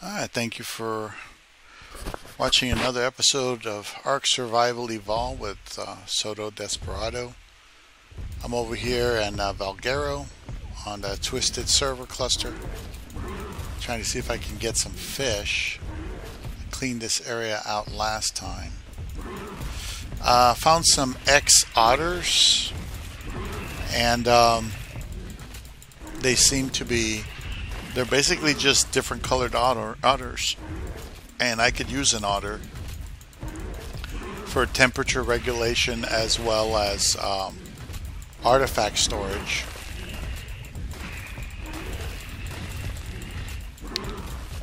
Alright, thank you for watching another episode of Ark Survival Evolved with Soto Desperado. I'm over here in Valguero on the Twisted Server cluster, trying to see if I can get some fish. I cleaned this area out last time. Found some X-otters, and they seem to be, they're basically just different colored otters. And I could use an otter for temperature regulation as well as artifact storage.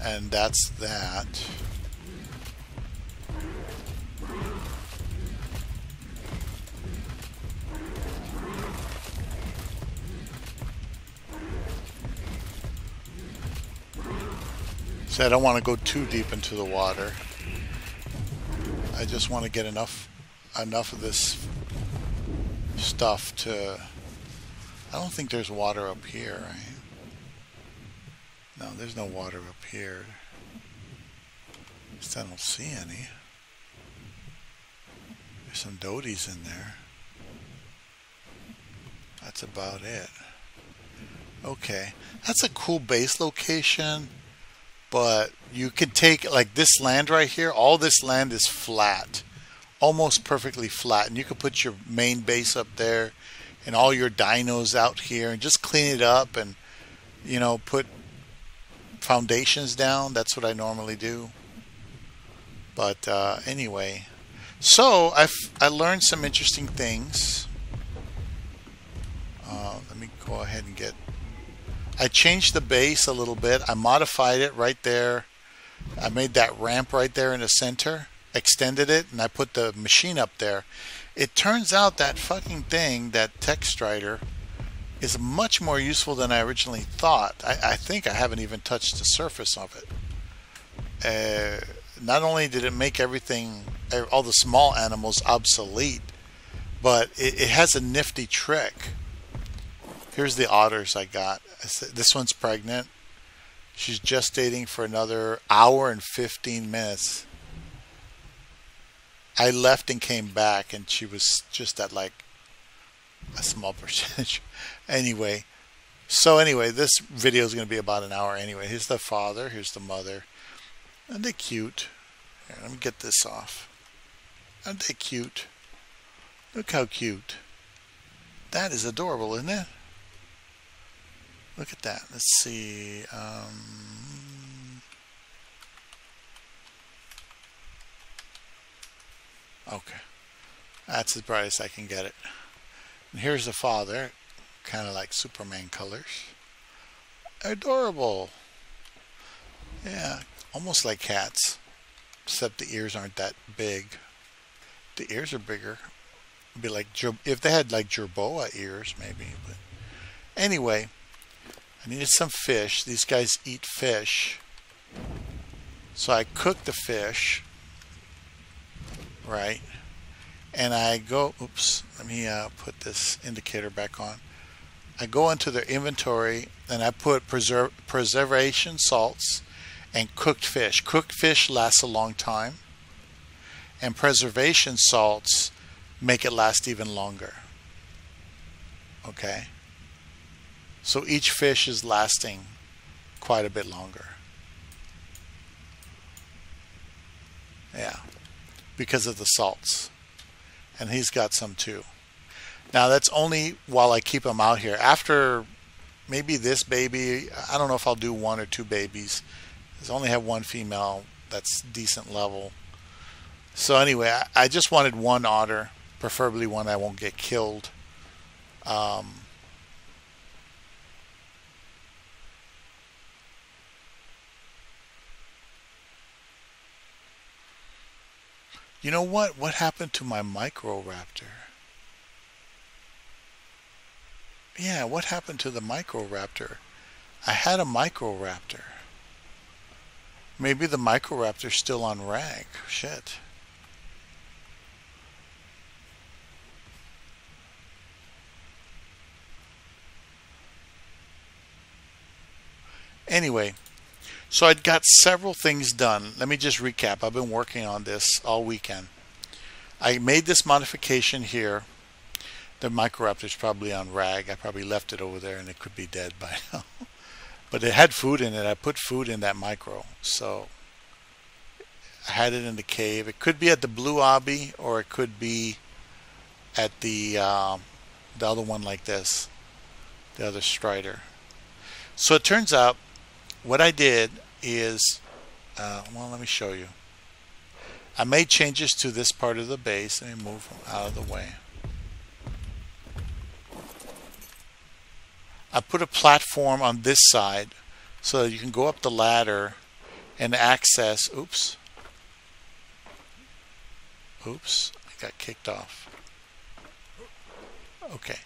And that's that. So I don't want to go too deep into the water. I just want to get enough of this stuff to... I don't think there's water up here, right? No, there's no water up here. At least I don't see any. There's some doties in there. That's about it. Okay, that's a cool base location. But you could take, like, this land right here, all this land is flat, almost perfectly flat. And you could put your main base up there and all your dinos out here and just clean it up and, you know, put foundations down. That's what I normally do. But anyway, so I learned some interesting things. Let me go ahead and get... I changed the base a little bit. I modified it right there. I made that ramp right there in the center, extended it, and I put the machine up there. It turns out that fucking thing, that text strider, is much more useful than I originally thought. I think I haven't even touched the surface of it. Not only did it make everything, all the small animals obsolete, but it has a nifty trick. Here's the otters I got. This one's pregnant. She's gestating for another hour and 15 minutes. I left and came back, and she was just at like a small percentage. Anyway, this video is going to be about an hour anyway. Here's the father. Here's the mother. Aren't they cute? Here, let me get this off. Aren't they cute? Look how cute. That is adorable, isn't it? Look at that. Let's see. Okay. That's as bright as I can get it. And here's the father. Kind of like Superman colors. Adorable. Yeah. Almost like cats. Except the ears aren't that big. The ears are bigger. It'd be like, if they had like jerboa ears, maybe. But anyway. I needed some fish. These guys eat fish. So I cooked the fish. Right. And I go, oops, let me put this indicator back on. I go into their inventory and I put preservation salts and cooked fish. Cooked fish lasts a long time. And preservation salts make it last even longer. Okay. So each fish is lasting quite a bit longer. Yeah, because of the salts. And he's got some too. Now that's only while I keep him out here. After maybe this baby, I don't know if I'll do 1 or 2 babies. I only have 1 female that's decent level. So anyway, I just wanted 1 otter, preferably one that won't get killed. You know what? What happened to my Microraptor? Yeah, what happened to the Microraptor? I had a Microraptor. Maybe the Microraptor's still on rag. Shit. Anyway, So I'd got several things done. Let me just recap. I've been working on this all weekend. I made this modification here. The Microraptor's probably on rag. I probably left it over there and it could be dead by now. But it had food in it. I put food in that micro. So I had it in the cave. It could be at the Blue Obby, or it could be at the other one like this, the other Strider. So it turns out what I did is, well, let me show you. I made changes to this part of the base. Let me move them out of the way. I put a platform on this side so that you can go up the ladder and access. Oops, I got kicked off. Okay,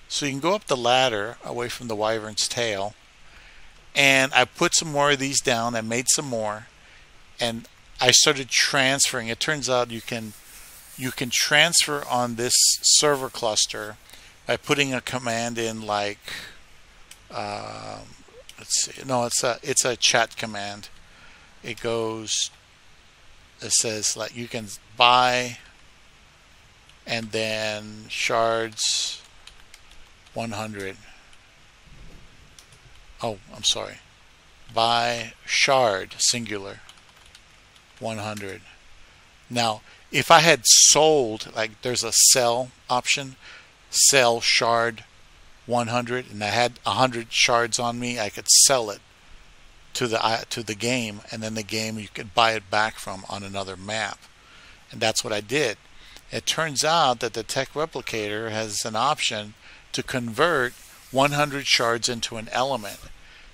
so you can go up the ladder away from the wyvern's tail, and I put some more of these down. I made some more, and I started transferring. It turns out you can transfer on this server cluster by putting a command in, like let's see. No, it's a chat command. It says like you can buy, and then shards 100. Oh, I'm sorry. Buy shard singular 100. Now, if I had sold, like there's a sell option, sell shard 100, and I had 100 shards on me, I could sell it to the game, and then the game you could buy it back from on another map. And that's what I did. It turns out that the Tech Replicator has an option to convert 100 shards into an element.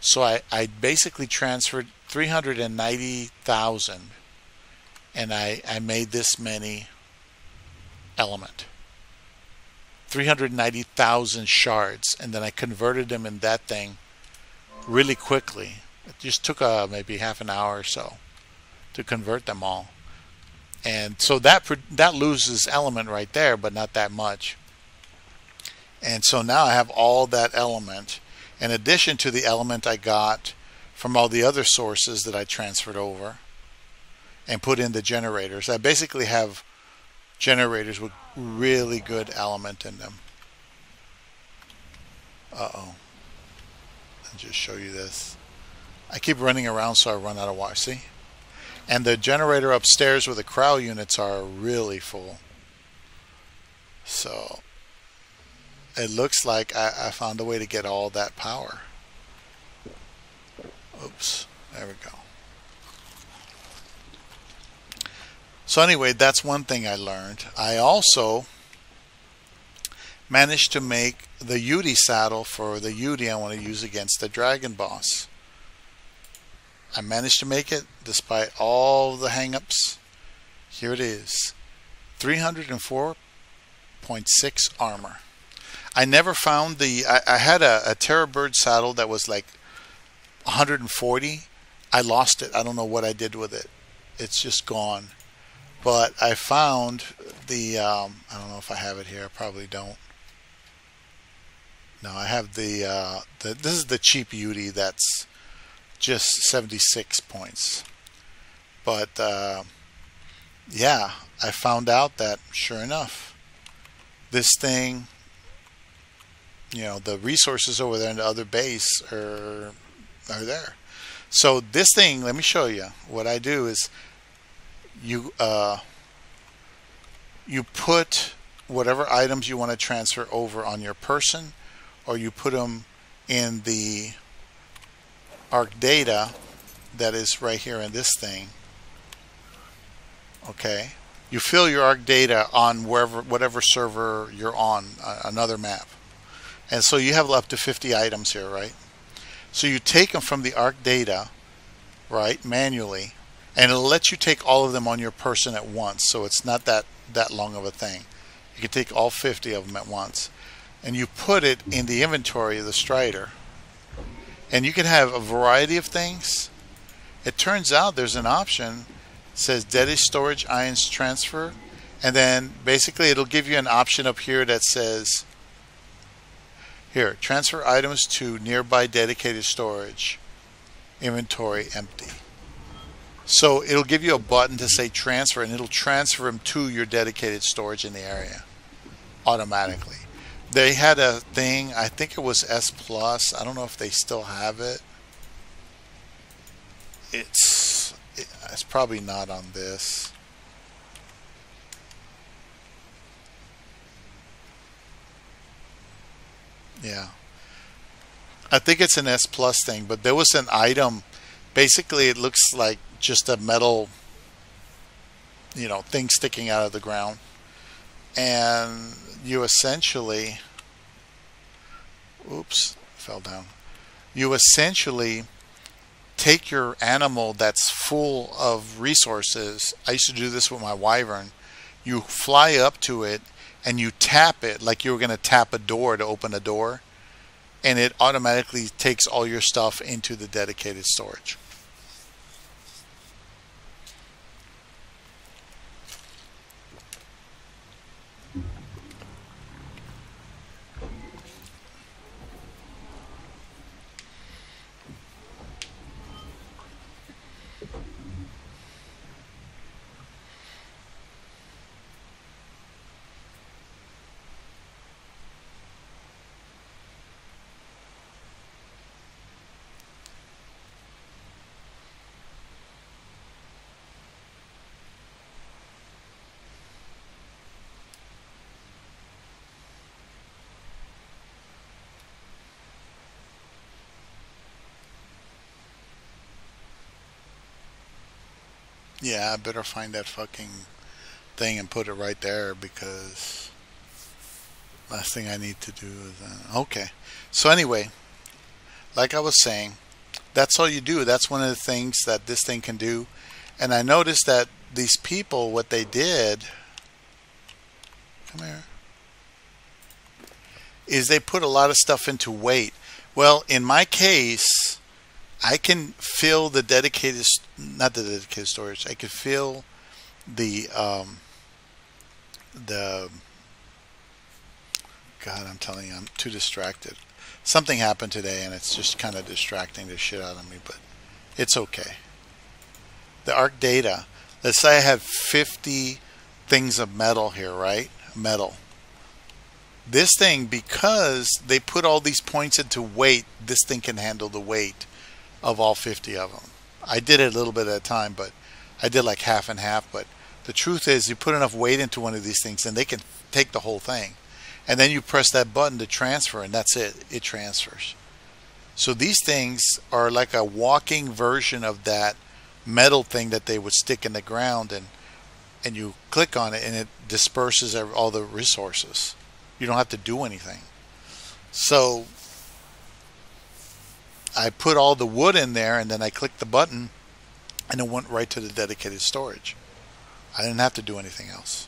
So I basically transferred 390,000, and I made this many element. 390,000 shards, and then I converted them in that thing really quickly. It just took maybe half an hour or so to convert them all. And so that loses element right there, but not that much. And so now I have all that element, in addition to the element I got from all the other sources that I transferred over and put in the generators. I basically have generators with really good element in them. Uh-oh. I'll just show you this. I keep running around so I run out of water. See? And the generator upstairs where the crowd units are really full. So it looks like I found a way to get all that power. Oops. There we go. So anyway, that's one thing I learned. I also managed to make the Yudi saddle for the Yudi I want to use against the Dragon Boss. I managed to make it despite all the hang-ups. Here it is. 304.6 armor. I never found the... I had a Terror Bird saddle that was like 140. I lost it. I don't know what I did with it. It's just gone. But I found the... I don't know if I have it here. I probably don't. No, I have the this is the cheap Yudi that's just 76 points. But yeah, I found out that sure enough, this thing, you know, the resources over there in the other base are there. So this thing, let me show you. What I do is you put whatever items you want to transfer over on your person, or you put them in the ARC data that is right here in this thing. Okay, you fill your ARC data on whatever server you're on, another map, and so you have up to 50 items here, right? So you take them from the ARC data, right, manually, and it'll let you take all of them on your person at once. So it's not that long of a thing. You can take all 50 of them at once, and you put it in the inventory of the Strider. And you can have a variety of things. It turns out there's an option that says Data Storage Ions Transfer, and then basically it'll give you an option up here that says, here, transfer items to nearby dedicated storage. inventory empty. So it'll give you a button to say transfer, and it'll transfer them to your dedicated storage in the area automatically. They had a thing, I think it was S Plus. I don't know if they still have it. It's probably not on this. Yeah. I think it's an S Plus thing, but there was an item. Basically, it looks like just a metal, thing sticking out of the ground. And you essentially, oops, fell down. You essentially take your animal that's full of resources. I used to do this with my wyvern. You fly up to it and you tap it like you were going to tap a door to open a door, and it automatically takes all your stuff into the dedicated storage. Yeah, I better find that fucking thing and put it right there, because last thing I need to do is okay. So anyway, like I was saying, that's all you do. That's one of the things that this thing can do. And I noticed that these people, what they did, come here, is they put a lot of stuff into weight. Well, in my case, I can fill the dedicated, not the dedicated storage. I could fill the God, I'm telling you, I'm too distracted. Something happened today, and it's just kind of distracting the shit out of me, but it's okay. The ARC data. Let's say I have 50 things of metal here, right? Metal. This thing, because they put all these points into weight, this thing can handle the weight of all 50 of them. I did it a little bit at a time, but I did like half and half. But the truth is, you put enough weight into one of these things and they can take the whole thing. And then you press that button to transfer, and that's it. It transfers. So these things are like a walking version of that metal thing that they would stick in the ground, and you click on it and it disperses all the resources. You don't have to do anything. So I put all the wood in there, and then I clicked the button and it went right to the dedicated storage. I didn't have to do anything else.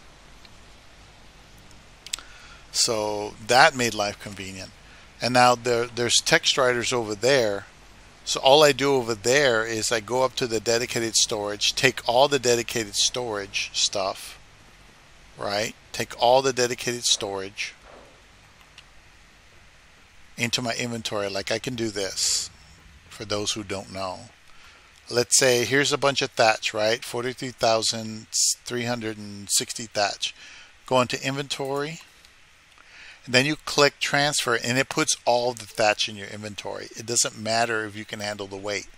So that made life convenient. And now there's text writers over there. So all I do over there is I go up to the dedicated storage, take all the dedicated storage stuff, right? Take all the dedicated storage into my inventory. Like I can do this for those who don't know. Let's say here's a bunch of thatch, right? 43,360 thatch. Go into inventory, and then you click transfer, and it puts all the thatch in your inventory. It doesn't matter if you can handle the weight,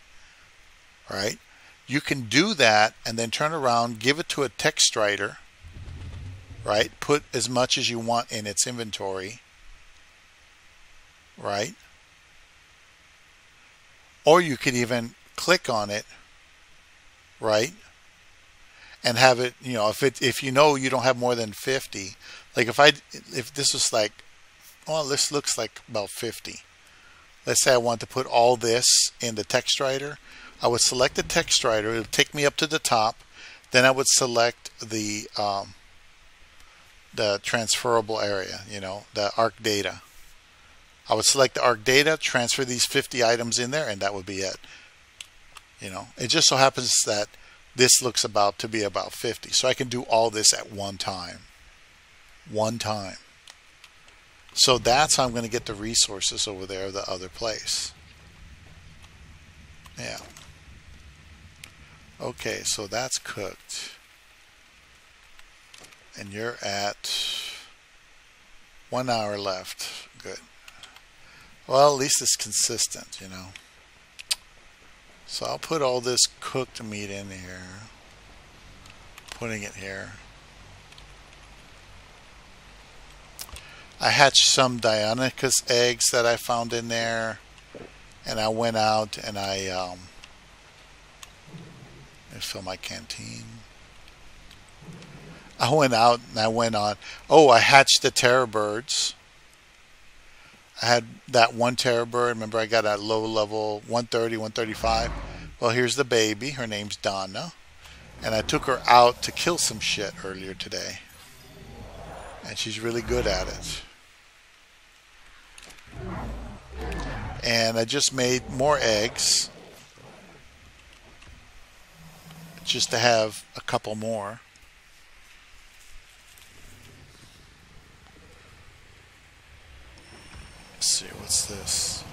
right? You can do that and then turn around, give it to a text writer, right? Put as much as you want in its inventory, right? Or you could even click on it, right? And have it, if you know you don't have more than 50, like if this was like, well, this looks like about 50. Let's say I want to put all this in the text writer. I would select the text writer. It'll take me up to the top. Then I would select the transferable area, the ARC data. I would select the ARC data, transfer these 50 items in there, and that would be it. It just so happens that this looks about to be about 50. So I can do all this at one time. So that's how I'm going to get the resources over there the other place. Yeah. Okay, so that's cooked. And you're at 1 hour left. Good. Well, at least it's consistent, you know. So I'll put all this cooked meat in here. Putting it here. I hatched some Dionicus eggs that I found in there. And I went out and I fill my canteen. I went out and I went on. Oh, I hatched the terror birds. I had that one terror bird. Remember, I got a low level 130, 135. Well, here's the baby. Her name's Donna. And I took her out to kill some shit earlier today. And she's really good at it. And I just made more eggs. Just to have a couple more. Let's see, what's this?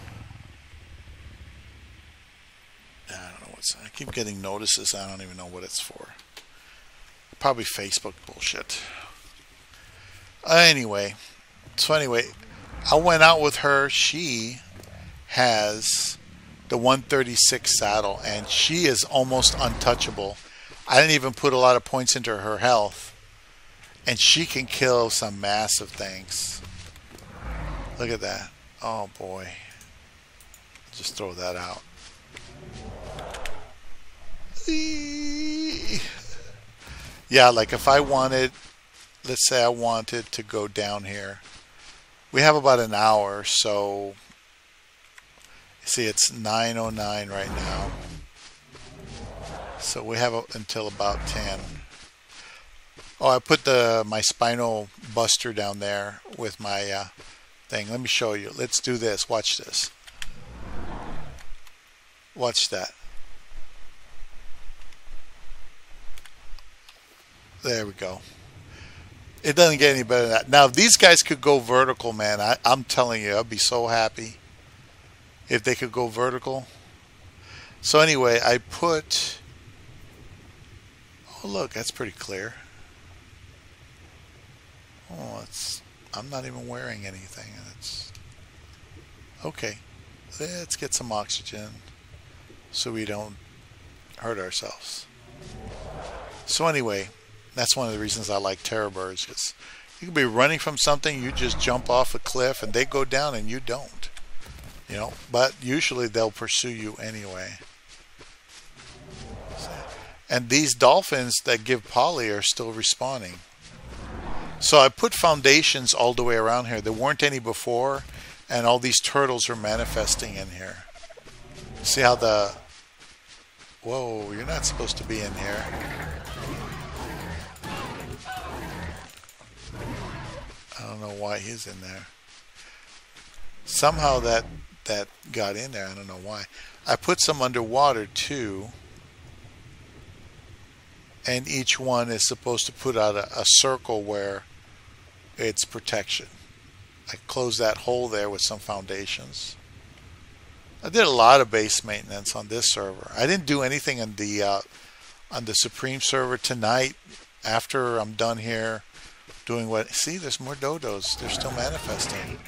I don't know what's. I keep getting notices. I don't even know what it's for. Probably Facebook bullshit. Anyway, I went out with her. She has the 136 saddle, and she is almost untouchable. I didn't even put a lot of points into her health, and she can kill some massive things. Look at that. Oh boy. Just throw that out. Yeah, like if I wanted, let's say I wanted to go down here. We have about an hour, so see, it's 9:09 right now. So we have until about 10. Oh, I put my spinal buster down there with my thing. Let me show you. Let's do this. Watch this. Watch that. There we go. It doesn't get any better than that. Now, if these guys could go vertical, man, I'm telling you, I'd be so happy if they could go vertical. So anyway, I put... Oh, look, that's pretty clear. Oh, I'm not even wearing anything. It's okay. Let's get some oxygen so we don't hurt ourselves. So anyway, that's one of the reasons I like terror birds, because you could be running from something, you just jump off a cliff and they go down and you don't. You know, but usually they'll pursue you anyway. And these dolphins that give poly are still respawning. So I put foundations all the way around here. There weren't any before, and all these turtles are manifesting in here. See how the... Whoa, you're not supposed to be in here. I don't know why he's in there. Somehow that got in there. I don't know why. I put some underwater too. And each one is supposed to put out a circle where it's protection. I closed that hole there with some foundations. I did a lot of base maintenance on this server. I didn't do anything on the Supreme server tonight. After I'm done here doing what... See, there's more dodos. They're still manifesting.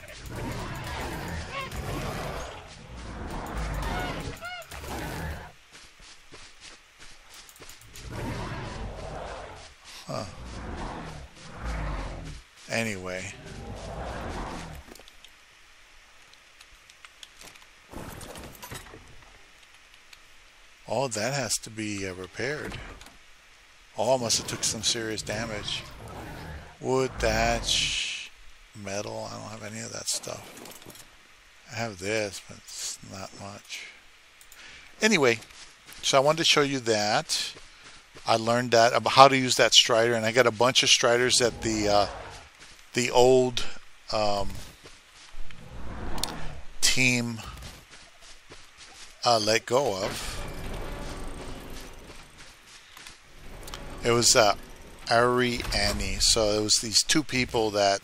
Huh. Anyway. Oh, that has to be repaired. Oh, must have took some serious damage. Wood, thatch, metal. I don't have any of that stuff. I have this, but it's not much. Anyway, so I wanted to show you that. I learned that about how to use that strider, and I got a bunch of striders that the old team let go of. It was Ari Annie. So it was these two people that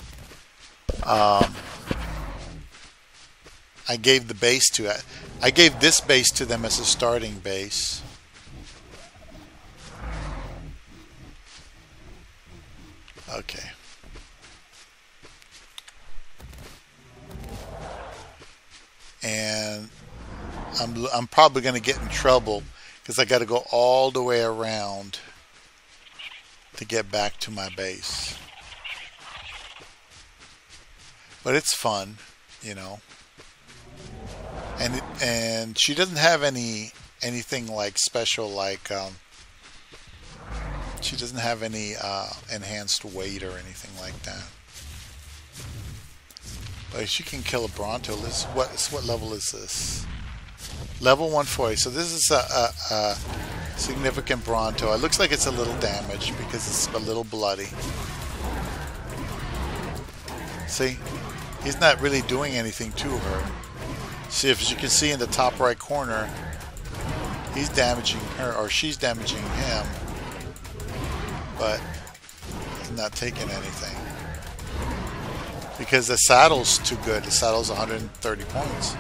I gave the base to it. I gave this base to them as a starting base. Okay. And I'm probably going to get in trouble because I got to go all the way around to get back to my base. But it's fun, you know. And she doesn't have anything like special, like she doesn't have any enhanced weight or anything like that. But she can kill a Bronto. What level is this? Level 140. So this is a significant Bronto. It looks like it's a little damaged because it's a little bloody. See? He's not really doing anything to her. See, if you can see in the top right corner, he's damaging her, or she's damaging him, but he's not taking anything. Because the saddle's too good. The saddle's 130 points.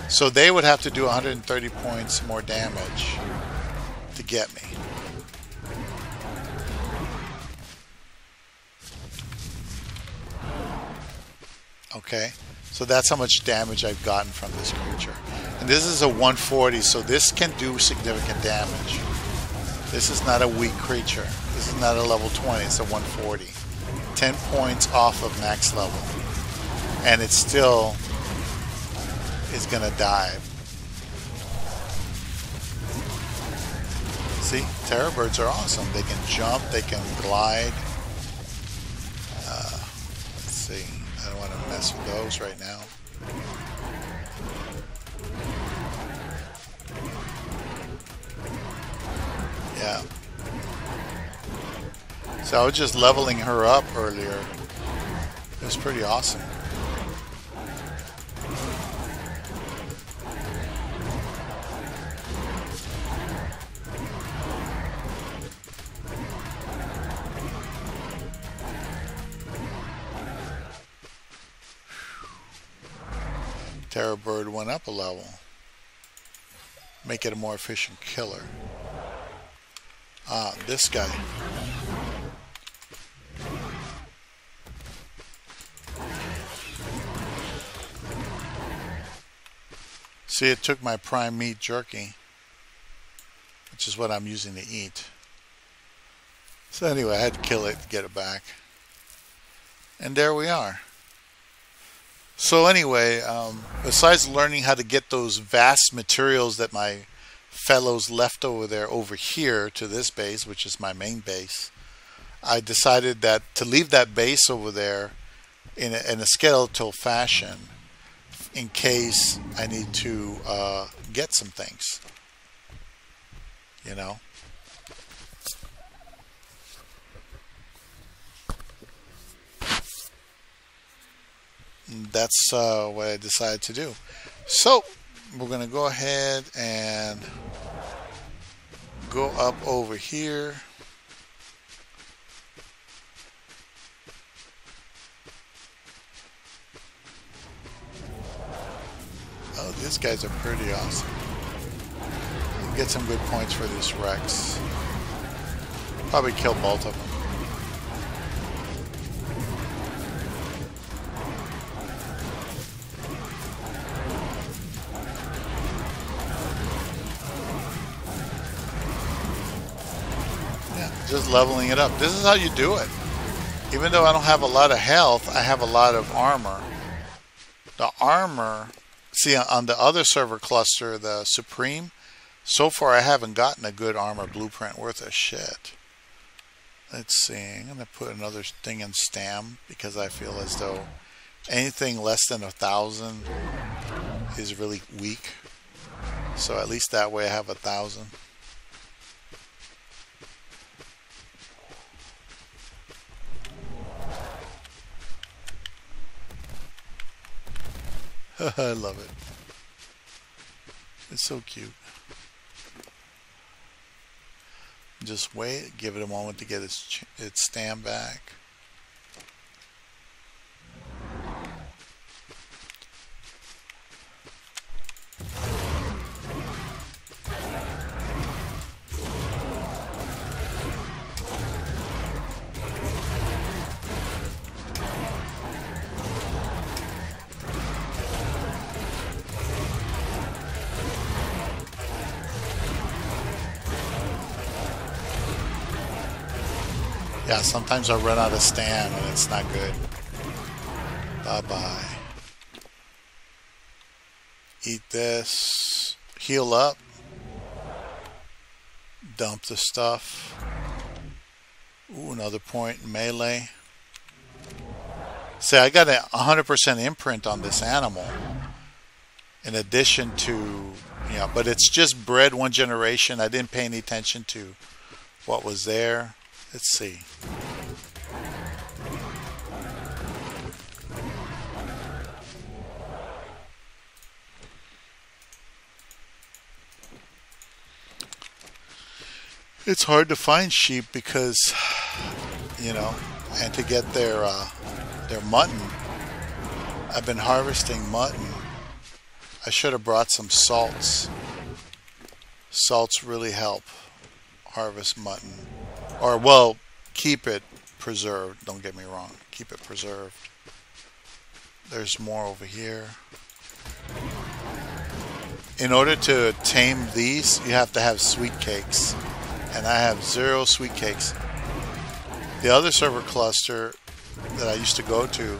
So they would have to do 130 points more damage to get me. Okay, so that's how much damage I've gotten from this creature. And this is a 140, so this can do significant damage. This is not a weak creature. This is not a level 20, it's a 140. 10 points off of max level. And it still is going to die. See, terror birds are awesome. They can jump, they can glide. Let's see. I don't want to mess with those right now. Yeah. So I was just leveling her up earlier. It was pretty awesome. Terror bird went up a level. Make it a more efficient killer. Ah, this guy. See, it took my prime meat jerky, which is what I'm using to eat. So anyway, I had to kill it to get it back. And there we are. So anyway, besides learning how to get those vast materials that my fellows left over here to this base, which is my main base, I decided that to leave that base over there in a skeletal fashion in case I need to get some things, you know. That's what I decided to do. So we're going to go ahead and go up over here. Oh, these guys are pretty awesome. You get some good points for this Rex. Probably kill both of them. Just leveling it up. This is how you do it. Even though I don't have a lot of health, I have a lot of armor. The armor, see, on the other server cluster, the Supreme, so far I haven't gotten a good armor blueprint worth a shit. Let's see. I'm going to put another thing in Stam because I feel as though anything less than 1,000 is really weak. So at least that way I have 1,000. I love it. It's so cute. Just wait, give it a moment to get its stand back. God, sometimes I run out of stam and it's not good. Bye-bye. Eat this. Heal up. Dump the stuff. Ooh, another point in melee. See, I got a 100% imprint on this animal. In addition to, but it's just bred one generation. I didn't pay any attention to what was there. Let's see. It's hard to find sheep because, and to get their mutton. I've been harvesting mutton. I should have brought some salts. Salts really help harvest mutton. Or, well, keep it preserved. Don't get me wrong. Keep it preserved. There's more over here. In order to tame these, you have to have sweet cakes. And I have 0 sweet cakes. The other server cluster that I used to go to,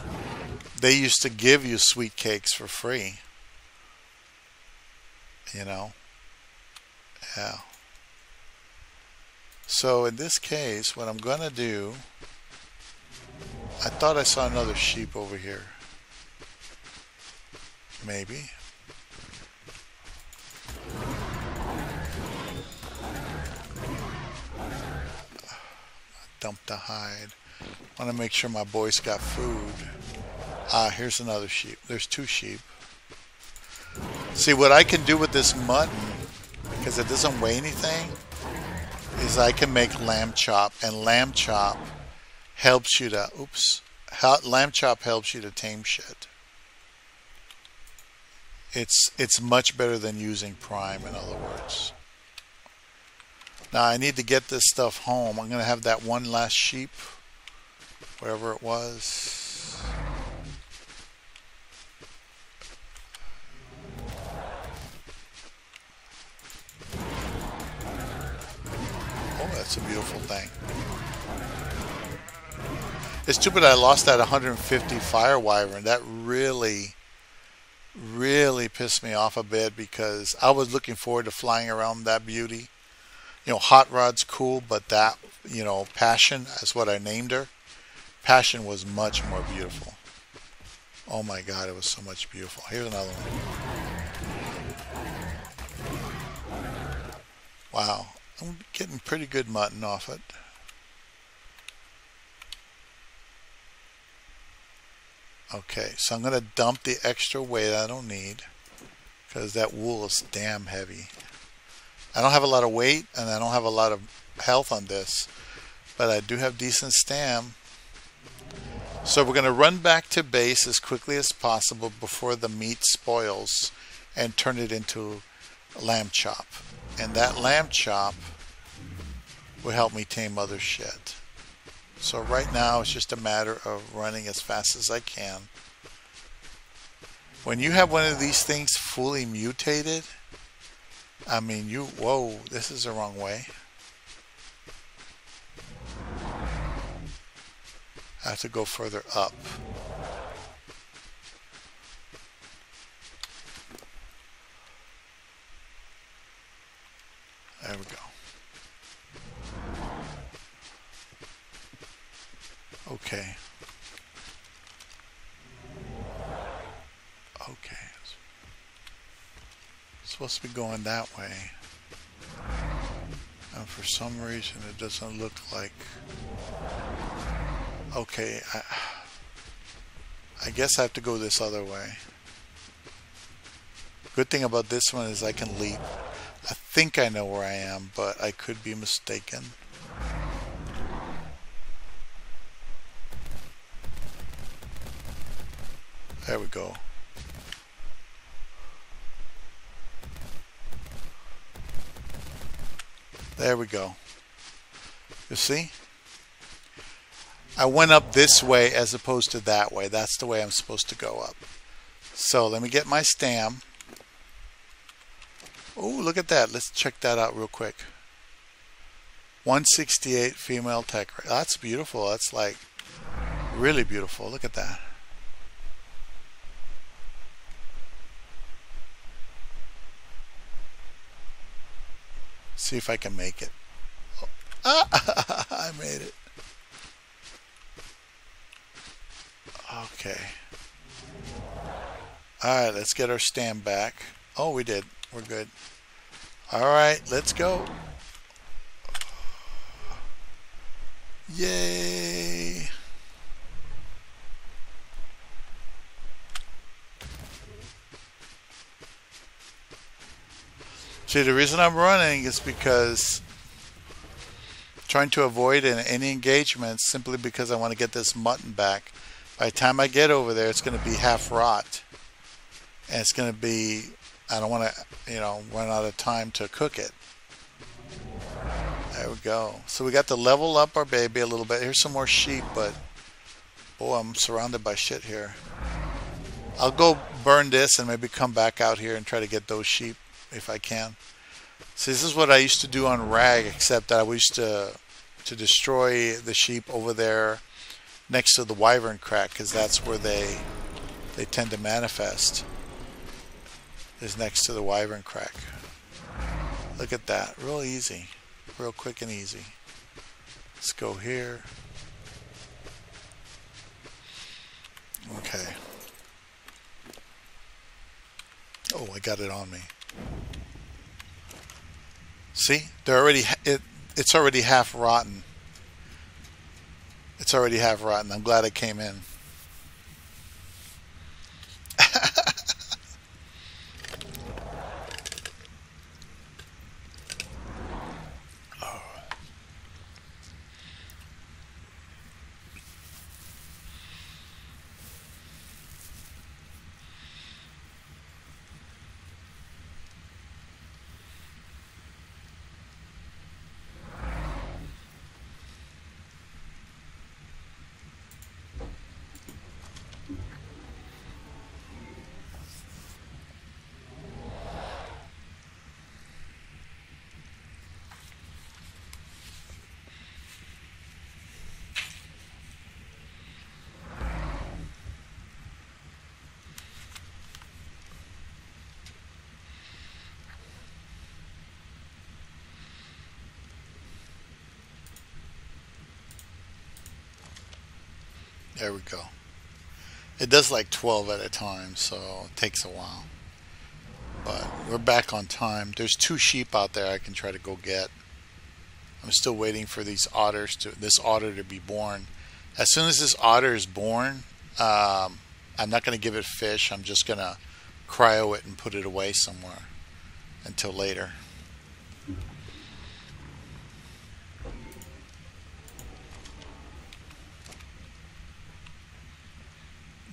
they used to give you sweet cakes for free. Yeah. So in this case, what I'm going to do, I thought I saw another sheep over here. Maybe. Dump the hide. Want to make sure my boys got food. Here's another sheep. There's 2 sheep. See, what I can do with this mutton, because it doesn't weigh anything, is I can make lamb chop, and lamb chop helps you to, lamb chop helps you to tame shit. It's much better than using prime, in other words. Now I need to get this stuff home. I'm going to have that one last sheep, whatever it was. Oh, that's a beautiful thing. It's too bad I lost that 150 fire wyvern. That really pissed me off a bit because I was looking forward to flying around that beauty. Hot Rod's cool, but that, Passion, that's what I named her. Passion was much more beautiful. Oh my God, it was so much beautiful. Here's another one. Wow, I'm getting pretty good mutton off it. Okay, so I'm going to dump the extra weight I don't need because that wool is damn heavy. I don't have a lot of weight and I don't have a lot of health on this, but I do have decent stam. So we're going to run back to base as quickly as possible before the meat spoils and turn it into lamb chop. And that lamb chop will help me tame other shit. So right now it's just a matter of running as fast as I can. When you have one of these things fully mutated, I mean, whoa, this is the wrong way. I have to go further up. There we go. Okay. Okay. It's supposed to be going that way. And for some reason it doesn't look like... Okay, I guess I have to go this other way. Good thing about this one is I can leap. I think I know where I am, but I could be mistaken. There we go. There we go. You see? I went up this way as opposed to that way. That's the way I'm supposed to go up. So let me get my stam. Oh, look at that. Let's check that out real quick. 168 female tech. That's beautiful. That's like really beautiful. Look at that. See if I can make it. Oh. Ah, I made it. Okay. Alright, let's get our stand back. Oh, we did. We're good. Alright, let's go. Yay! See, the reason I'm running is because trying to avoid any engagements simply because I want to get this mutton back. By the time I get over there, it's going to be half rot. And it's going to be, I don't want to, run out of time to cook it. There we go. So we got to level up our baby a little bit. Here's some more sheep, but boy, I'm surrounded by shit here. I'll go burn this and maybe come back out here and try to get those sheep if I can. See, this is what I used to do on Rag, except that I used to destroy the sheep over there next to the wyvern crack, because that's where they tend to manifest, is next to the wyvern crack. Look at that. Real easy. Real quick and easy. Let's go here. Okay. Oh, I got it on me. See? They're already it's already half rotten. It's already half rotten. I'm glad I came in. There we go. It does like 12 at a time, so it takes a while. But we're back on time. There's 2 sheep out there I can try to go get. I'm still waiting for this otter to be born. As soon as this otter is born, I'm not going to give it fish. I'm just going to cryo it and put it away somewhere until later.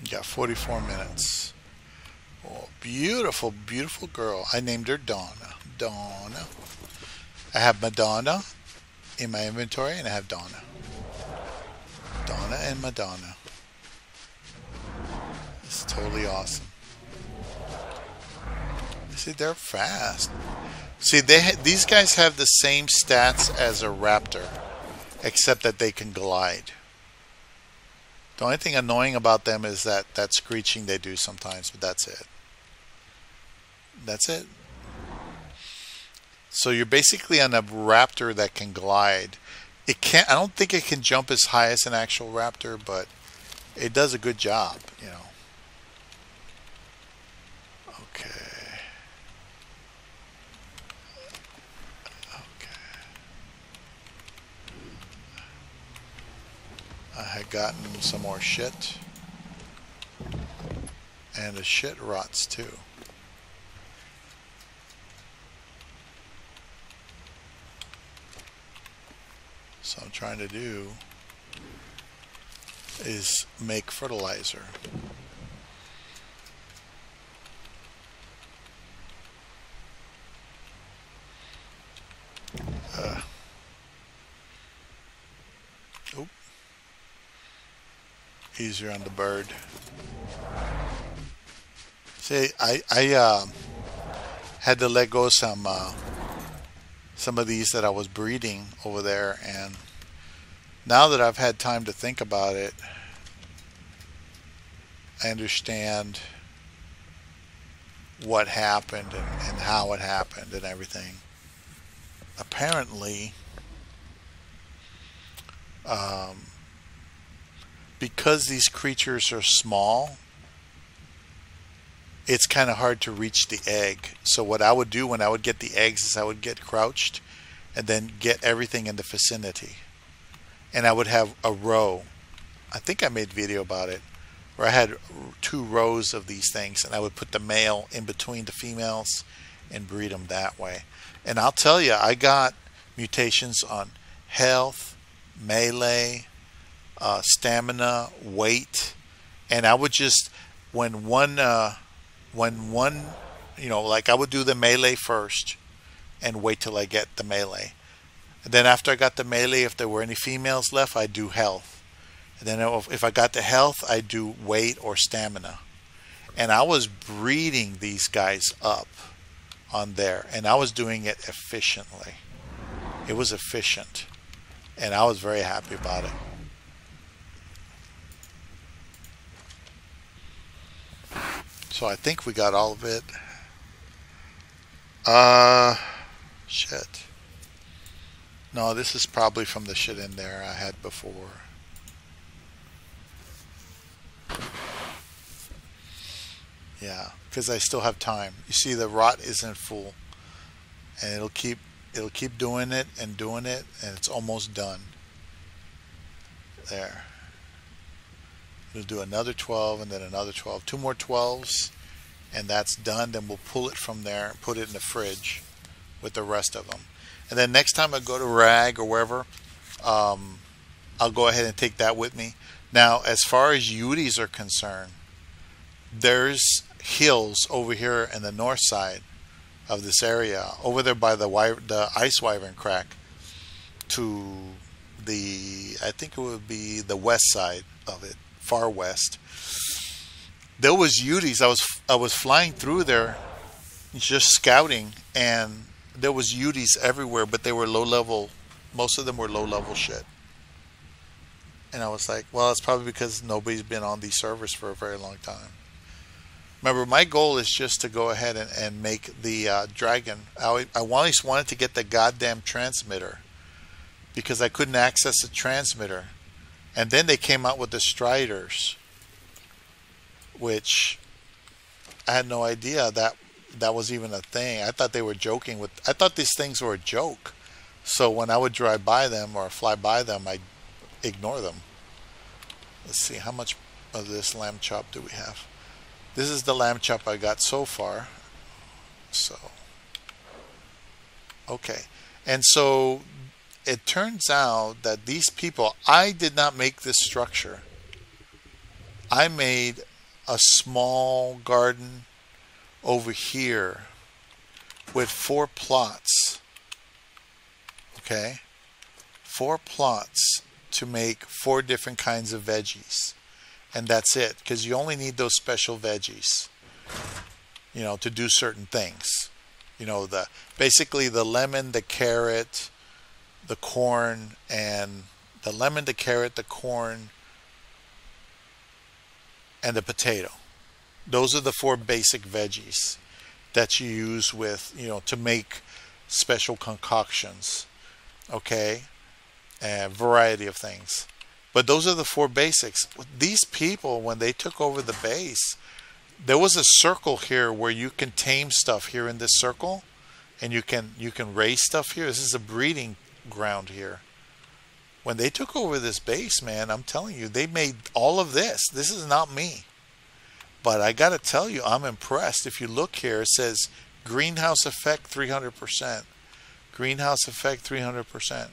Got 44 minutes. Oh, beautiful, beautiful girl. I named her Donna. Donna. I have Madonna in my inventory, and I have Donna. Donna and Madonna. It's totally awesome. See, they're fast. See, these guys have the same stats as a raptor, except that they can glide. The only thing annoying about them is that screeching they do sometimes, but that's it. That's it. So you're basically on a raptor that can glide. It can't. I don't think it can jump as high as an actual raptor, but it does a good job, Okay. I had gotten some more shit, and the shit rots too. So what I'm trying to do is make fertilizer. Easier on the bird. See, I had to let go some some of these that I was breeding over there, and now that I've had time to think about it, I understand what happened and how it happened and everything. Apparently, because these creatures are small, it's kind of hard to reach the egg. So what I would do when I would get the eggs is I would get crouched and then get everything in the vicinity. And I would have a row. I think I made a video about it, where I had 2 rows of these things, and I would put the male in between the females and breed them that way. And I'll tell you, I got mutations on health, melee, stamina, weight, and I would just, when one, you know, like I would do the melee first and wait till I get the melee. And then after I got the melee, if there were any females left, I'd do health. And then if I got the health, I'd do weight or stamina. And I was breeding these guys up on there, and I was doing it efficiently. It was efficient, and I was very happy about it. So I think we got all of it. Shit. No, this is probably from the shit in there I had before. Yeah, because I still have time. You see, the rot isn't full, and it'll keep doing it, and it's almost done. There. We'll do another 12 and then another 12. 2 more 12s, and that's done. Then we'll pull it from there and put it in the fridge with the rest of them. And then next time I go to Rag or wherever, I'll go ahead and take that with me. Now, as far as Uties are concerned, there's hills over here in the north side of this area, over there by the ice wyvern crack, to the, I think it would be the west side of it, far west. There was Uties. I was flying through there, just scouting, and there was Uties everywhere, but they were low level. Most of them were low level shit. And I was like, well, it's probably because nobody's been on these servers for a very long time. Remember, my goal is just to go ahead and make the dragon. I always wanted to get the goddamn transmitter, because I couldn't access the transmitter. And then they came out with the Striders, which I had no idea that was even a thing. I thought they were joking with. I thought these things were a joke. So when I would drive by them or fly by them, I'd ignore them. Let's see, how much of this lamb chop do we have? This is the lamb chop I got so far. So, okay. And so it turns out that these people, I did not make this structure. I made a small garden over here with 4 plots. Okay? 4 plots to make 4 different kinds of veggies. And that's it, because you only need those special veggies, you know, to do certain things. You know, basically the lemon, the carrot, the corn, and the lemon, the carrot, the corn, and the potato. Those are the 4 basic veggies that you use with, you know, to make special concoctions. Okay? A variety of things. But those are the 4 basics. These people, when they took over the base, there was a circle here where you can tame stuff here in this circle, and you can raise stuff here. This is a breeding ground here. When they took over this base, man, I'm telling you, they made all of this. This is not me. But I got to tell you, I'm impressed. If you look here, it says greenhouse effect 300%. Greenhouse effect 300%.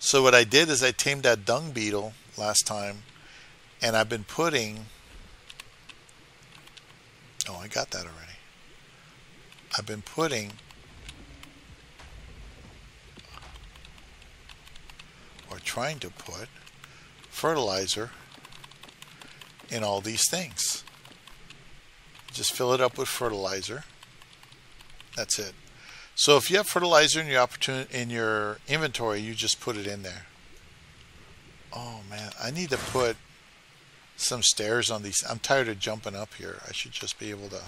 So what I did is I tamed that dung beetle last time, and I've been putting, oh, I got that already. I've been putting, or trying to put, fertilizer in all these things. Just fill it up with fertilizer. That's it. So if you have fertilizer in your inventory, you just put it in there. Oh man, I need to put some stairs on these. I'm tired of jumping up here. I should just be able to,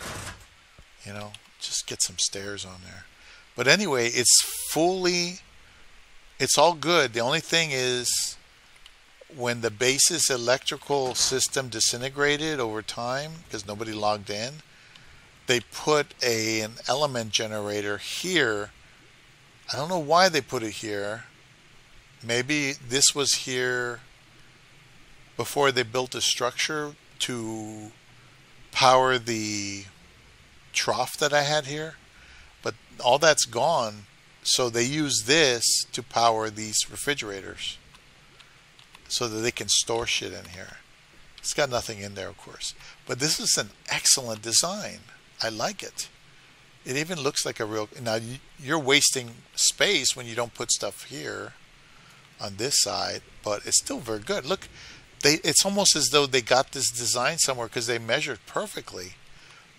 just get some stairs on there. But anyway, it's all good. The only thing is, when the base's electrical system disintegrated over time, because nobody logged in, they put an element generator here. I don't know why they put it here. Maybe this was here before they built a structure to power the trough that I had here. But all that's gone, so they use this to power these refrigerators so that they can store shit in here. It's got nothing in there, of course. But this is an excellent design. I like it. It even looks like a real... Now, you're wasting space when you don't put stuff here on this side, but it's still very good. Look, it's almost as though they got this design somewhere because they measured perfectly.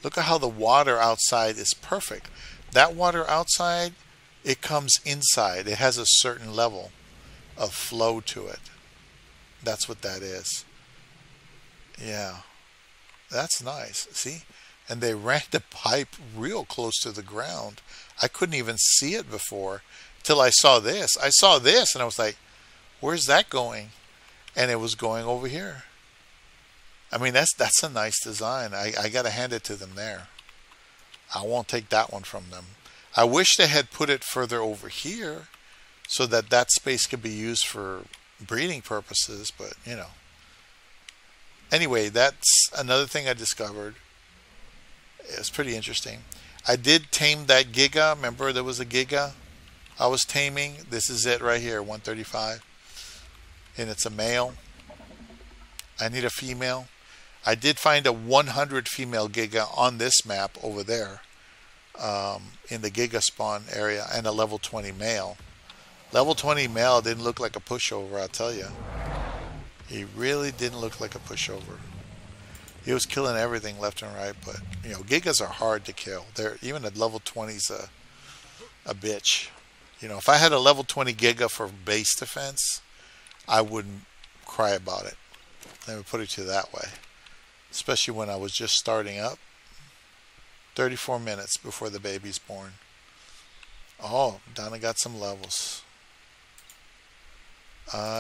Look at how the water outside is perfect. That water outside, it comes inside. It has a certain level of flow to it. That's what that is. Yeah. That's nice. See? And they ran the pipe real close to the ground. I couldn't even see it before till I saw this. I saw this and I was like, where's that going? And it was going over here. I mean, that's a nice design. I got to hand it to them there. I won't take that one from them. I wish they had put it further over here so that that space could be used for breeding purposes, but Anyway, that's another thing I discovered. It's pretty interesting. I did tame that Giga. Remember there was a Giga I was taming? This is it right here, 135. And it's a male. I need a female. I did find a 100 female Giga on this map over there in the Giga spawn area, and a level 20 male. Level 20 male didn't look like a pushover, I'll tell you. He really didn't look like a pushover. He was killing everything left and right, but Gigas are hard to kill. They're even at level 20's a bitch. If I had a level 20 Giga for base defense, I wouldn't cry about it. Let me put it to you that way. Especially when I was just starting up. 34 minutes before the baby's born. Oh, Donna got some levels.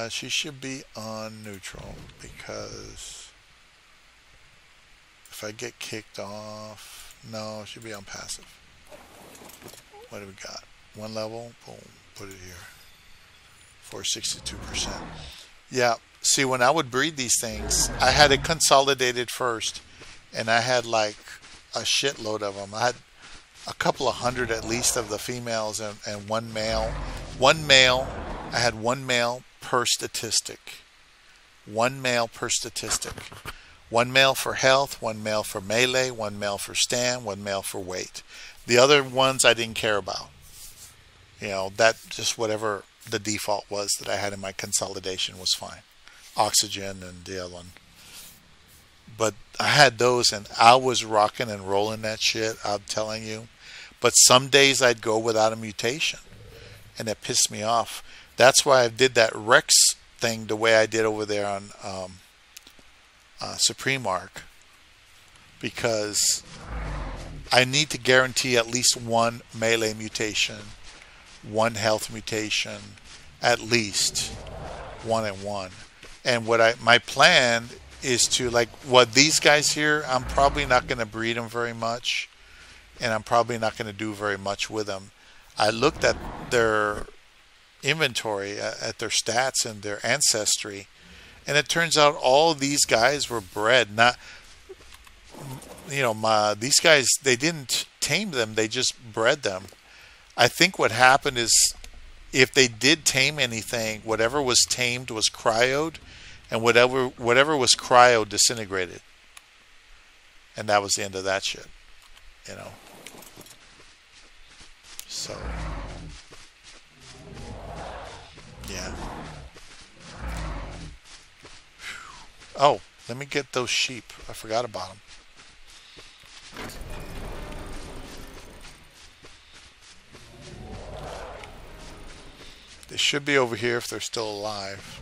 She should be on neutral because if I get kicked off, no, she'll be on passive. What do we got? One level, boom, put it here for 62%. Yeah, see, when I would breed these things, I had it consolidated first, and I had like a shitload of them. I had a couple of hundred at least of the females and one male. One male, I had one male per statistic. One male per statistic. One male for health, one male for melee, one male for stand, one male for weight. The other ones I didn't care about. That just whatever the default was that I had in my consolidation was fine. Oxygen and the other one. But I had those and I was rocking and rolling that shit, I'm telling you. But some days I'd go without a mutation. And it pissed me off. That's why I did that Rex thing the way I did over there on Supreme Arc. Because I need to guarantee at least one melee mutation, one health mutation, at least 1 and 1. And my plan is to, like what these guys here, I'm probably not going to breed them very much, and I'm probably not going to do very much with them. I looked at their inventory, at their stats and their ancestry, and it turns out all these guys were bred. Not, these guys, they didn't tame them, they just bred them. I think what happened is, if they did tame anything, whatever was tamed was cryoed, and whatever was cryo disintegrated. And that was the end of that shit. So, yeah. Oh, let me get those sheep. I forgot about them. They should be over here if they're still alive.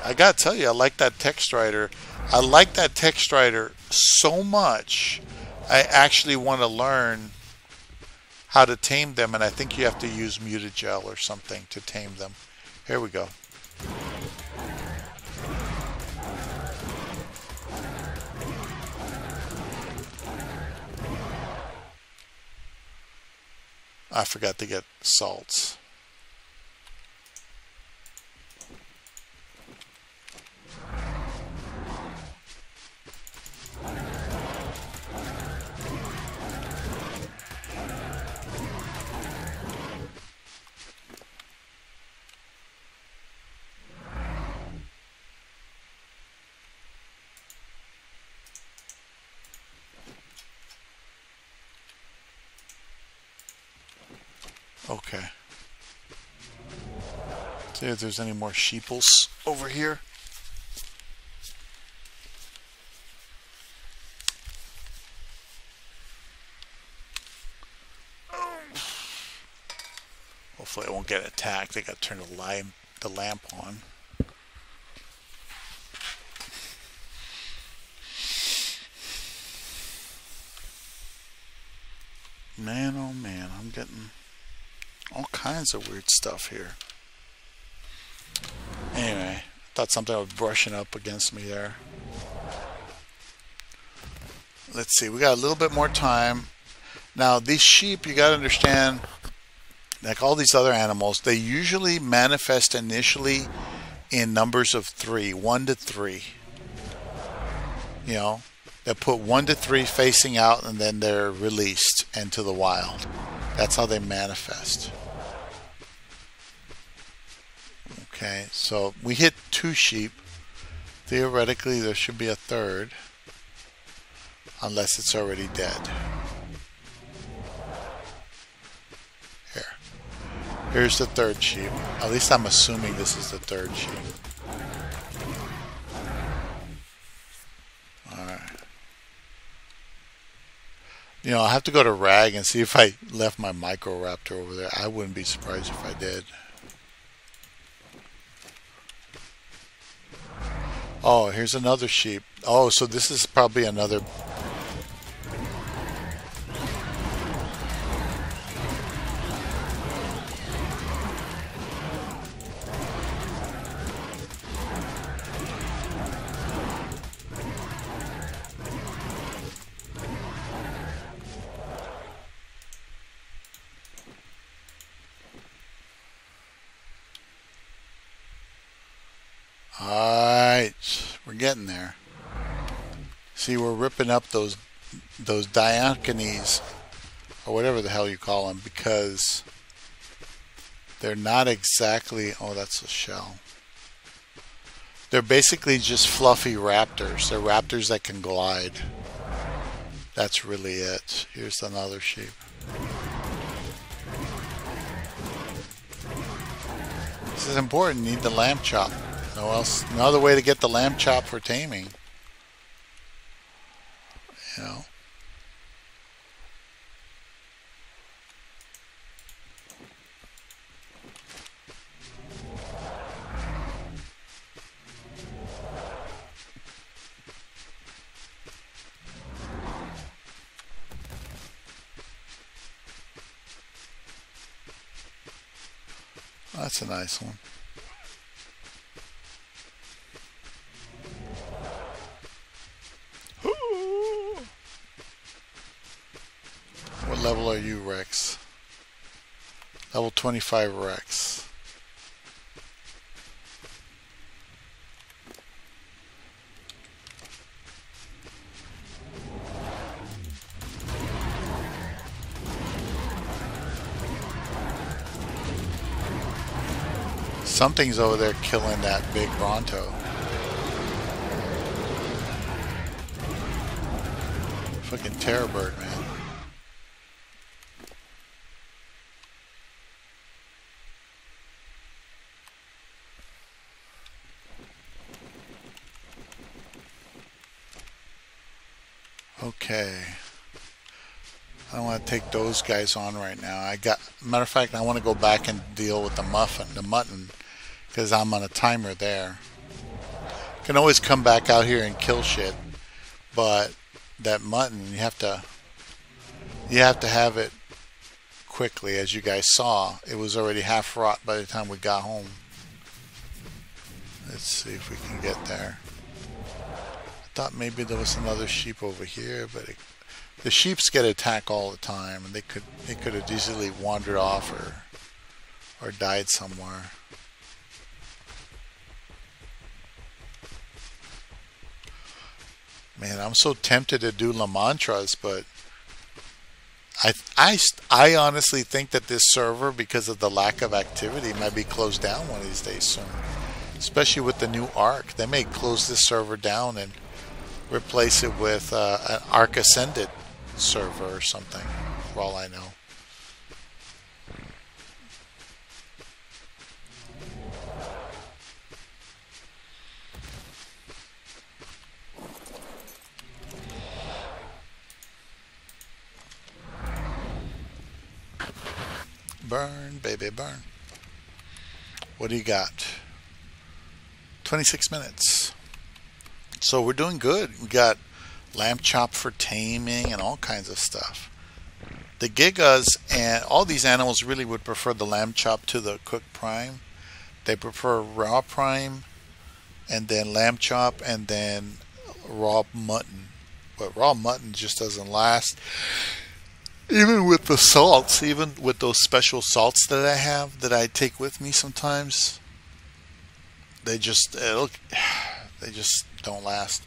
I gotta tell you, I like that text writer. I like that text writer so much. I actually want to learn how to tame them, and I think you have to use mutagel or something to tame them. Here we go. I forgot to get salts. Okay. See if there's any more sheeples over here. Hopefully I won't get attacked. I got to turn the lamp on. Man, oh man, I'm getting all kinds of weird stuff here. Anyway, thought something was brushing up against me there. Let's see, we got a little bit more time. Now, these sheep, you got to understand, like all these other animals, they usually manifest initially in numbers of 3, 1 to 3. You know, they put 1 to 3 facing out and then they're released into the wild. That's how they manifest. Okay, so we hit 2 sheep. Theoretically, there should be a third, unless it's already dead. Here's the third sheep. At least I'm assuming this is the third sheep. Alright. You know, I'll have to go to Rag and see if I left my Microraptor over there. I wouldn't be surprised if I did. Oh, here's another sheep. Oh, so this is probably another... Alright, we're getting there. See, we're ripping up those diaconese, or whatever the hell you call them, because they're not exactly... Oh, that's a shell. They're basically just fluffy raptors. They're raptors that can glide. That's really it. Here's another sheep. This is important. You need the lamb chop. No other way to get the lamb chop for taming. You know. That's a nice one. What level are you, Rex? Level 25 Rex. Something's over there killing that big Bronto. Fucking terror bird, man. Okay. I don't want to take those guys on right now. Matter of fact, I want to go back and deal with the mutton, because I'm on a timer there. Can always come back out here and kill shit, but that mutton, you have to have it quickly. As you guys saw, it was already half rot by the time we got home. Let's see if we can get there. I thought maybe there was another sheep over here, but the sheeps get attacked all the time, and they could have easily wandered off or died somewhere. Man, I'm so tempted to do La Mantras, but I honestly think that this server, because of the lack of activity, might be closed down one of these days soon. Especially with the new Ark. They may close this server down and replace it with an Ark Ascended server or something, for all I know. Burn, baby, burn. What do you got? 26 minutes. So we're doing good. We got lamb chop for taming and all kinds of stuff. The gigas and all these animals really would prefer the lamb chop to the cooked prime. They prefer raw prime and then lamb chop and then raw mutton. But raw mutton just doesn't last. Even with the salts, even with those special salts that I have that I take with me sometimes, they just don't last.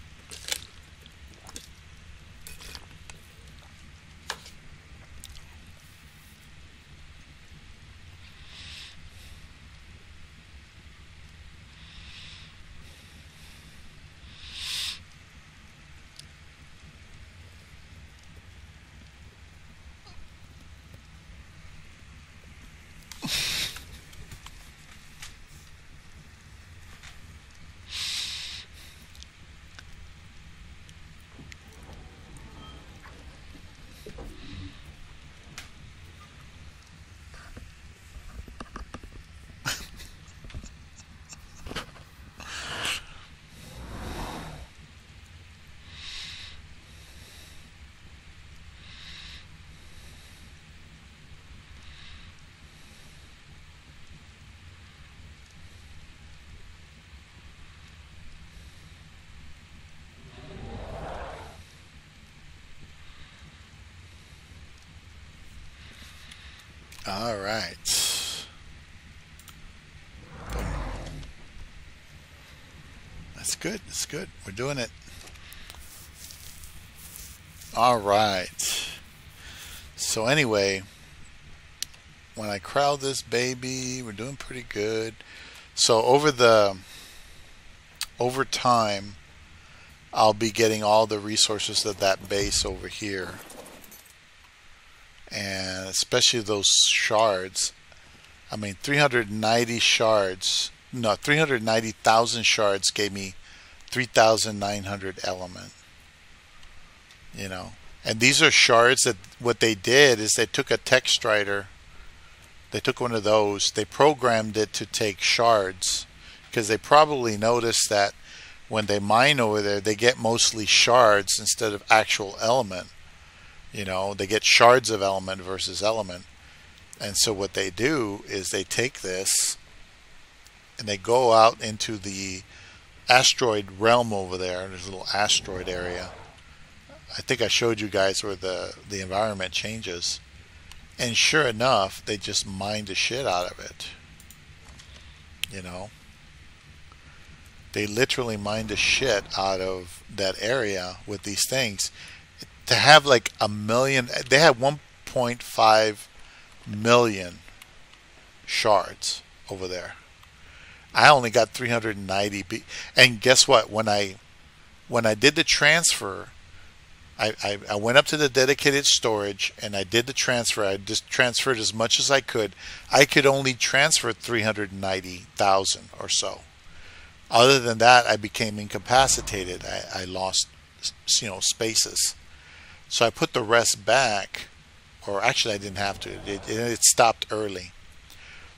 All right. Boom. That's good. That's good. We're doing it. All right. So anyway, when I crowd this baby, we're doing pretty good. So over time, I'll be getting all the resources of that base over here. And especially those shards. I mean, 390 shards. No, 390,000 shards gave me 3,900 element. You know. And these are shards that what they did is they took a text writer. They took one of those. They programmed it to take shards. Because they probably noticed that when they mine over there, they get mostly shards instead of actual element. You know, they get shards of element versus element. And so what they do is they take this and they go out into the asteroid realm over there. There's a little asteroid area. I think I showed you guys where the environment changes. And sure enough, they just mine the shit out of it. You know? They literally mine the shit out of that area with these things. To have like a million, they had 1.5 million shards over there. I only got 390. And guess what? When I did the transfer, I went up to the dedicated storage and I did the transfer. I just transferred as much as I could. I could only transfer 390,000 or so. Other than that, I became incapacitated. I lost, spaces. So I put the rest back, or actually I didn't have to. It stopped early.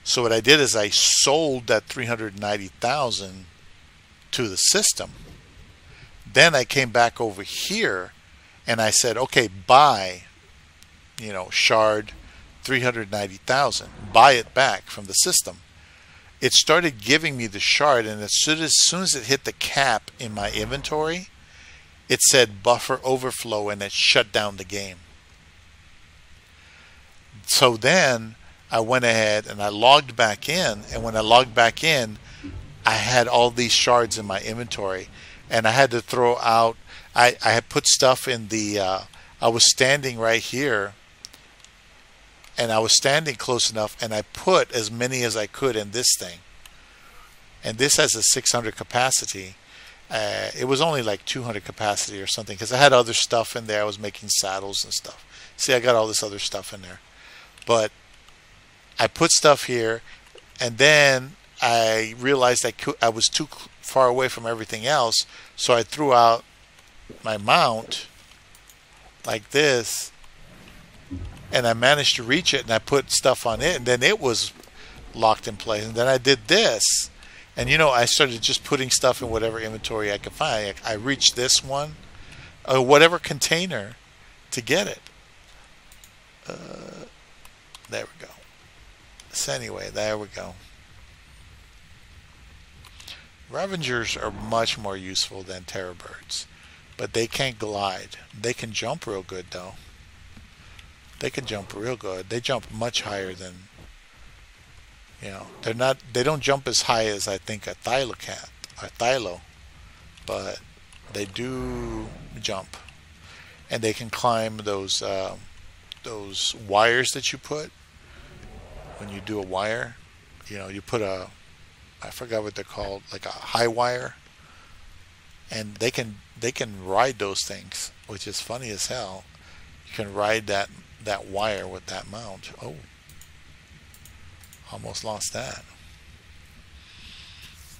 So what I did is I sold that 390,000 to the system. Then I came back over here and I said, okay, buy, shard 390,000, buy it back from the system. It started giving me the shard, and as soon as it hit the cap in my inventory, it said buffer overflow, and it shut down the game. So then I went ahead and I logged back in, and when I logged back in, I had all these shards in my inventory, and I had to throw out. I had put stuff in the. I was standing right here, and I was standing close enough, and I put as many as I could in this thing. And this has a 600 capacity. It was only like 200 capacity or something, because I had other stuff in there. I was making saddles and stuff. See, I got all this other stuff in there. But I put stuff here, and then I realized I was too far away from everything else, so I threw out my mount like this, and I managed to reach it, and I put stuff on it, and then it was locked in place. And then I did this, and I started just putting stuff in whatever inventory I could find. I reached this one, whatever container, to get it. There we go. So anyway, there we go. Ravengers are much more useful than terror birds, but they can't glide. They can jump real good though. They can jump real good. They jump much higher than, they don't jump as high as I think a Thylo, but they do jump, and they can climb those wires that you put when you do a wire. You put I forgot what they're called, like a high wire, and they can ride those things, which is funny as hell. You can ride that wire with that mount. Oh, almost lost that.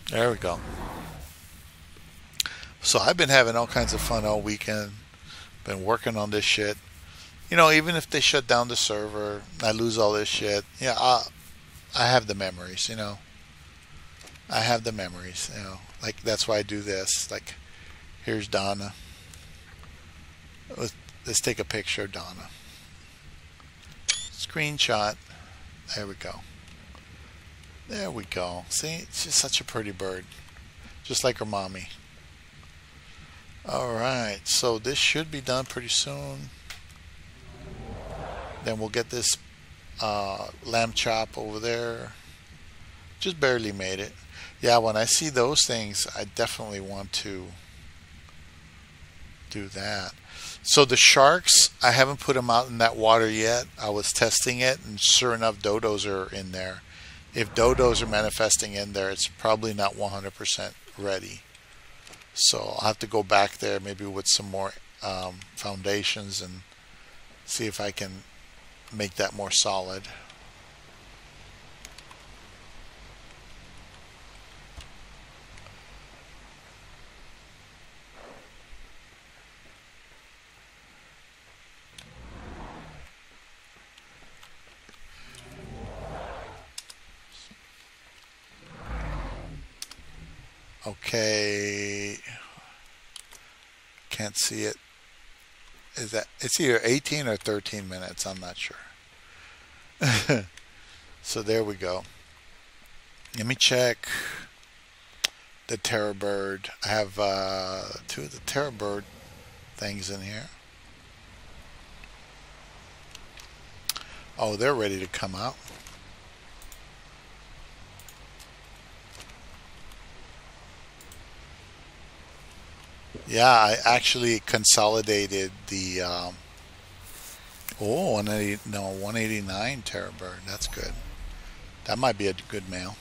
There we go. So I've been having all kinds of fun all weekend. Been working on this shit. Even if they shut down the server, I lose all this shit. Yeah, I have the memories. I have the memories. Like that's why I do this. Like, here's Donna. Let's take a picture of Donna. Screenshot. There we go. There we go. See, she's such a pretty bird, just like her mommy. All right, so this should be done pretty soon. Then we'll get this lamb chop over there. Just barely made it. Yeah, when I see those things, I definitely want to do that. So the sharks, I haven't put them out in that water yet. I was testing it, and sure enough, dodos are in there. If dodos are manifesting in there, it's probably not 100% ready. So I'll have to go back there maybe with some more foundations and see if I can make that more solid. Okay, can't see it. It's either 18 or 13 minutes, I'm not sure. So there we go. Let me check the terror bird. I have 2 of the terror bird things in here. Oh, they're ready to come out. Yeah, I actually consolidated the 189 terror bird. That's good. That might be a good male.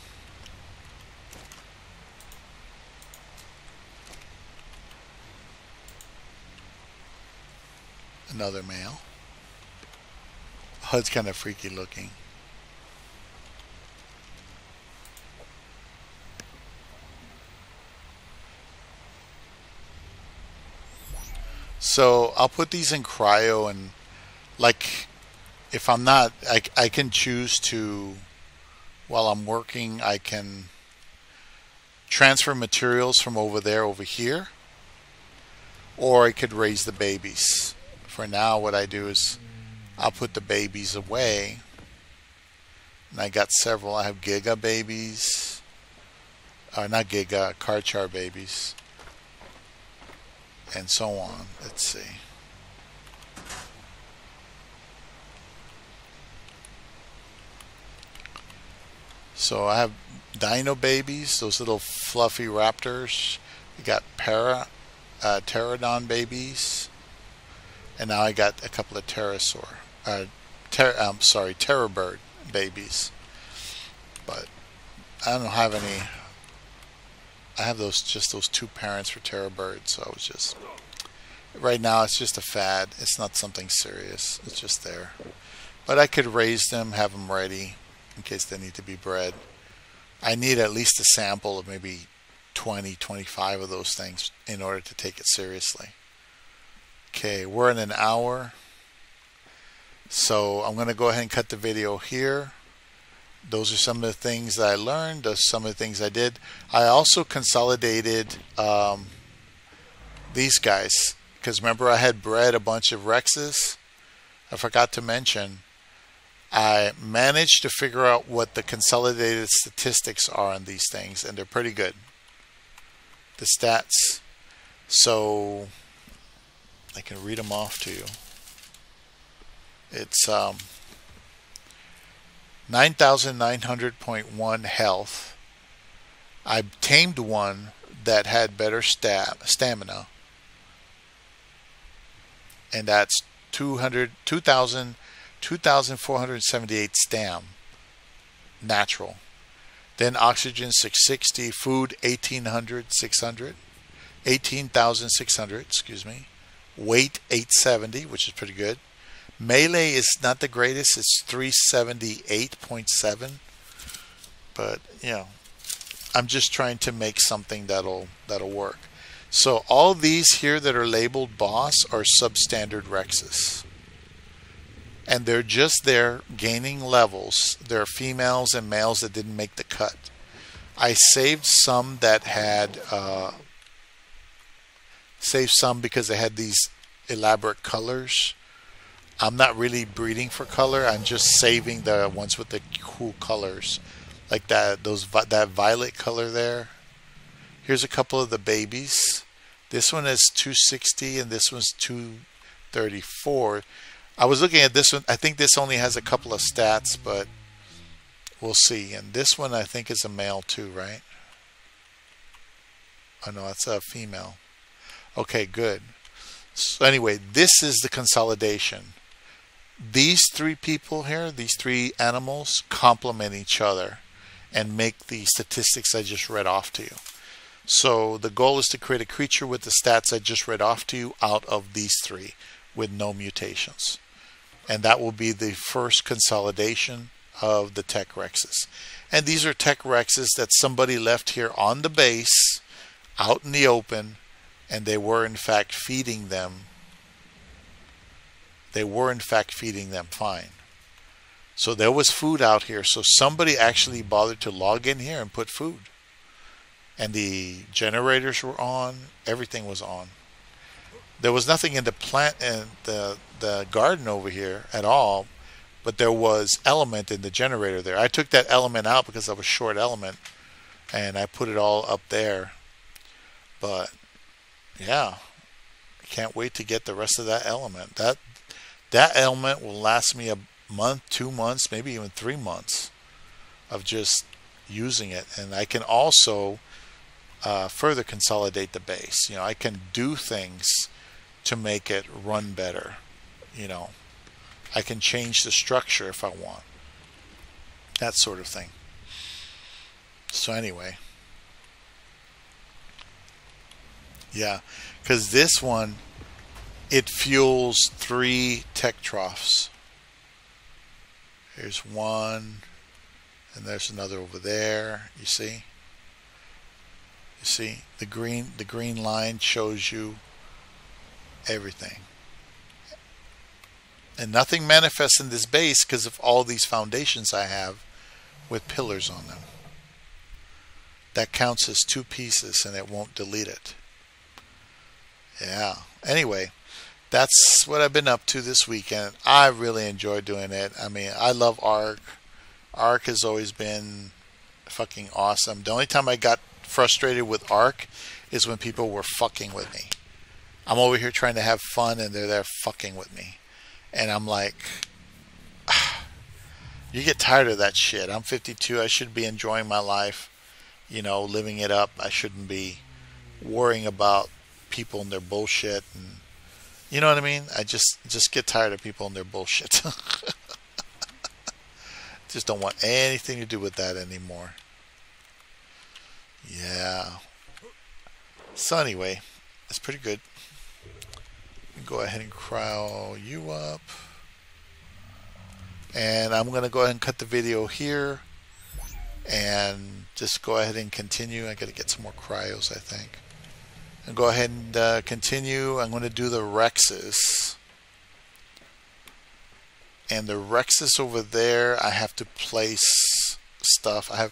Another male. Oh, it's kind of freaky looking. So I'll put these in cryo, and like if I'm not, I can choose to, while I'm working, I can transfer materials from over there over here, or I could raise the babies. For now, what I do is I'll put the babies away, and I got several. I have Giga babies, not Giga, Karchar babies, and so on. Let's see. So I have dino babies, those little fluffy raptors. We got pterodon babies, and now I got a couple of pterosaur, terrorbird babies. But I don't have any. I have just those two parents for terrorbird, so I was just right now it's just a fad. It's not something serious. It's just there. But I could raise them, have them ready in case they need to be bred. I need at least a sample of maybe 20, 25 of those things in order to take it seriously. Okay, we're in an hour. So I'm going to go ahead and cut the video here. Those are some of the things that I learned. Those are some of the things I did. I also consolidated these guys, because remember I had bred a bunch of Rexes. I forgot to mention, I managed to figure out what the consolidated statistics are on these things, and they're pretty good. The stats. So I can read them off to you. It's 9,900.1 health. I tamed one that had better stamina, and that's 2,478 stam natural. Then oxygen 660, food 18,600, excuse me. Weight 870, which is pretty good. Melee is not the greatest, it's 378.7, but you know, I'm just trying to make something that'll work. So all these here that are labeled boss are substandard Rexes, and they're just there gaining levels. There are females and males that didn't make the cut. I saved some that had saved some because they had these elaborate colors. I'm not really breeding for color. I'm just saving the ones with the cool colors, like that violet color there. Here's a couple of the babies. This one is 260 and this one's 234. I was looking at this one. I think this only has a couple of stats, but we'll see. And this one I think is a male too, right? Oh no, it's a female. Okay, good. So anyway, this is the consolidation. These three people here, these three animals, complement each other and make the statistics I just read off to you. So the goal is to create a creature with the stats I just read off to you out of these three with no mutations. And that will be the first consolidation of the Tech Rexes. And these are Tech Rexes that somebody left here on the base, out in the open, and they were in fact feeding them. They were in fact feeding them fine. So there was food out here. So somebody actually bothered to log in here and put food. And the generators were on. Everything was on. There was nothing in the plant and the garden over here at all, but there was element in the generator there. I took that element out because I was short element, and I put it all up there. But yeah, I can't wait to get the rest of that element. That element will last me a month, 2 months, maybe even 3 months of just using it. And I can also further consolidate the base. You know, I can do things to make it run better. You know, I can change the structure if I want. That sort of thing. So anyway, yeah, because this one, it fuels 3 tech troughs. Here's one, and there's another over there. You see? You see the green line shows you Everything. And nothing manifests in this base because of all these foundations I have with pillars on them. That counts as 2 pieces and it won't delete it. Yeah. Anyway, that's what I've been up to this weekend. I really enjoy doing it. I mean, I love Ark. Ark has always been fucking awesome. The only time I got frustrated with Ark is when people were fucking with me. I'm over here trying to have fun and they're there fucking with me. And I'm like, you get tired of that shit. I'm 52. I should be enjoying my life, you know, living it up. I shouldn't be worrying about people and their bullshit. And you know what I mean? I just get tired of people and their bullshit. Just don't want anything to do with that anymore. Yeah. So anyway, that's pretty good. Go ahead and crowd you up. And I'm going to go ahead and cut the video here. And just go ahead and continue. I got to get some more cryos, I think. And go ahead and continue. I'm going to do the Rexes. And the Rexes over there, I have to place stuff. I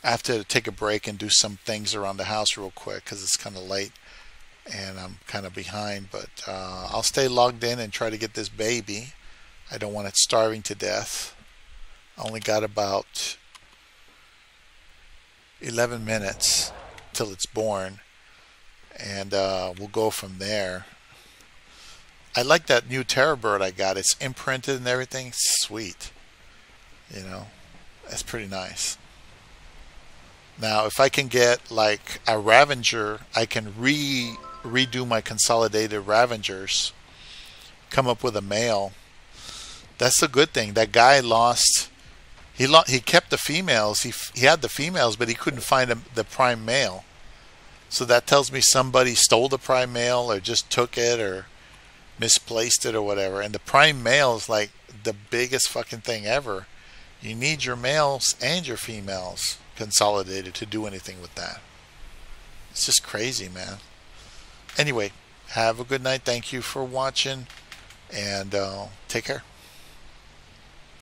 have to take a break and do some things around the house real quick because it's kind of late and I'm kind of behind. But I'll stay logged in and try to get this baby. I don't want it starving to death. I only got about 11 minutes till it's born, and we'll go from there. I like that new Terror Bird I got. It's imprinted and everything. Sweet. You know, that's pretty nice. Now, if I can get like a Ravager, I can redo my consolidated Ravengers. Come up with a male. That's a good thing. That guy lost. He kept the females. He had the females, but he couldn't find the prime male. So that tells me somebody stole the prime male or just took it or misplaced it or whatever. And the prime male is like the biggest fucking thing ever. You need your males and your females consolidated to do anything with that. It's just crazy, man. Anyway, have a good night. Thank you for watching, and take care.